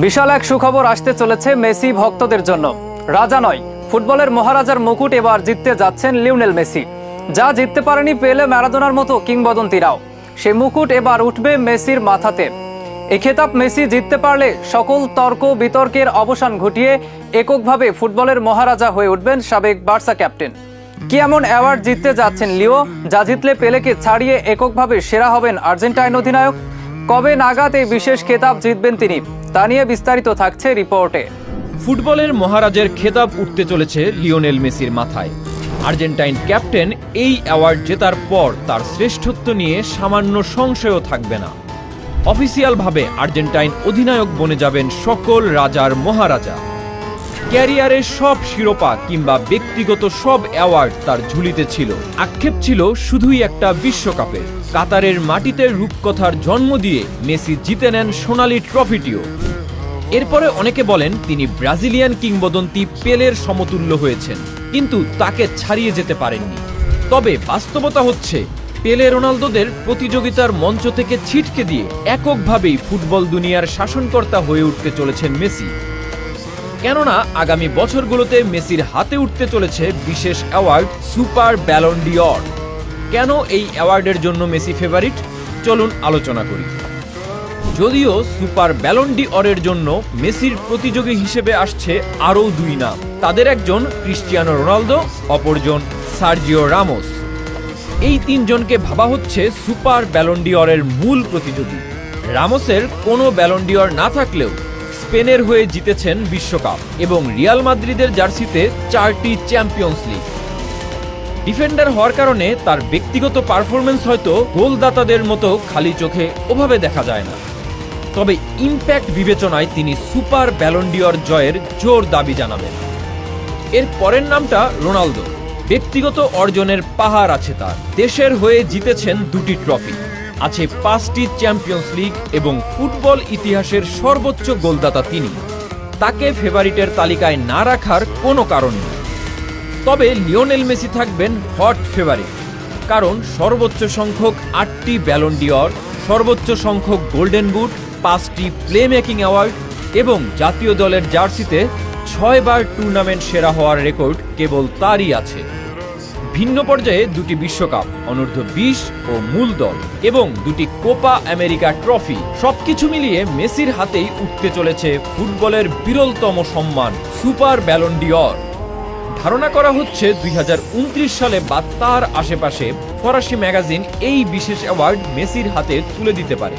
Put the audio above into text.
বিশাল এক সুখবর আসতে চলেছে মেসি ভক্তদের জন্য। রাজা নয়, ফুটবলের মহারাজার মুকুট এবার জিততে যাচ্ছেন লিওনেল মেসি। যা জিততে পারেনি পেলে, ম্যারাডোনার মতো কিংবদন্তিরাও, সেই মুকুট এবার উঠবে মেসির মাথাতে। এই খেতাব মেসি জিততে পারলে সকল তর্ক বিতর্কের অবসান ঘটিয়ে এককভাবে ফুটবলের মহারাজা হয়ে উঠবেন সাবেক বার্সা ক্যাপ্টেন। কি এমন অ্যাওয়ার্ড জিততে যাচ্ছেন লিও, যা জিতলে পেলেকে ছাড়িয়ে এককভাবে সেরা হবেন আর্জেন্টাইন অধিনায়ক? কবে নাগাদ এই বিশেষ খেতাব জিতবেন তিনি, তা নিয়ে বিস্তারিত থাকছে রিপোর্টে। ফুটবলের মহারাজের খেতাব উঠতে চলেছে লিওনেল মেসির মাথায়। আর্জেন্টাইন ক্যাপ্টেন এই অ্যাওয়ার্ড জেতার পর তার শ্রেষ্ঠত্ব নিয়ে সামান্য সংশয়ও থাকবে না। অফিসিয়ালভাবে আর্জেন্টাইন অধিনায়ক বনে যাবেন সকল রাজার মহারাজা। ক্যারিয়ারের সব শিরোপা কিংবা ব্যক্তিগত সব অ্যাওয়ার্ড তার ঝুলিতে ছিল। আক্ষেপ ছিল শুধুই একটা বিশ্বকাপের। কাতারের মাটিতে রূপকথার জন্ম দিয়ে মেসি জিতে নেন সোনালি ট্রফিটিও। এরপরে অনেকে বলেন তিনি ব্রাজিলিয়ান কিংবদন্তি পেলের সমতুল্য হয়েছেন, কিন্তু তাকে ছাড়িয়ে যেতে পারেননি। তবে বাস্তবতা হচ্ছে, পেলে রোনালদোদের প্রতিযোগিতার মঞ্চ থেকে ছিটকে দিয়ে এককভাবেই ফুটবল দুনিয়ার শাসনকর্তা হয়ে উঠতে চলেছেন মেসি। কেননা আগামী বছরগুলোতে মেসির হাতে উঠতে চলেছে বিশেষ অ্যাওয়ার্ড সুপার ব্যালন ডি'অর। কেন এই অ্যাওয়ার্ডের জন্য মেসি ফেভারিট, চলুন আলোচনা করি। যদিও সুপার ব্যালন ডি'অরের জন্য মেসির প্রতিযোগী হিসেবে আসছে আরও দুই নাম। তাদের একজন ক্রিস্টিয়ানো রোনালদো, অপরজন সার্জিও রামোস। এই তিনজনকে ভাবা হচ্ছে সুপার ব্যালন ডি'অরের মূল প্রতিযোগী। রামোসের কোনো ব্যালন ডি'অর না থাকলেও স্পেনের হয়ে জিতেছেন বিশ্বকাপ এবং রিয়াল মাদ্রিদের জার্সিতে 4টি চ্যাম্পিয়ন্স লিগ। ডিফেন্ডার হওয়ার কারণে তার ব্যক্তিগত পারফরমেন্স হয়তো গোলদাতাদের মতো খালি চোখে ওভাবে দেখা যায় না। তবে ইম্প্যাক্ট বিবেচনায় তিনি সুপার ব্যালন ডি'অর জয়ের জোর দাবি জানাবেন। এর পরের নামটা রোনালদো। ব্যক্তিগত অর্জনের পাহাড় আছে তার। দেশের হয়ে জিতেছেন 2টি ট্রফি, আছে 5টি চ্যাম্পিয়ন্স লিগ এবং ফুটবল ইতিহাসের সর্বোচ্চ গোলদাতা তিনি। তাকে ফেভারিটের তালিকায় না রাখার কোনো কারণ নেই। তবে লিওনেল মেসি থাকবেন হট ফেভারিট, কারণ সর্বোচ্চ সংখ্যক 8টি ব্যালন ডি'অর, সর্বোচ্চ সংখ্যক গোল্ডেন বুট, 5টি প্লে মেকিং অ্যাওয়ার্ড এবং জাতীয় দলের জার্সিতে 6 বার টুর্নামেন্ট সেরা হওয়ার রেকর্ড কেবল তারই আছে। ভিন্ন পর্যায়ে 2টি বিশ্বকাপ, অনূর্ধ্ব 20 ও মূল দল এবং 2টি কোপা আমেরিকা ট্রফি, সবকিছু মিলিয়ে মেসির হাতেই উঠতে চলেছে ফুটবলের বিরলতম সম্মান সুপার ব্যালন ডি'অর। ধারণা করা হচ্ছে 2029 সালে বা তার আশেপাশে ফরাসি ম্যাগাজিন এই বিশেষ অ্যাওয়ার্ড মেসির হাতে তুলে দিতে পারে।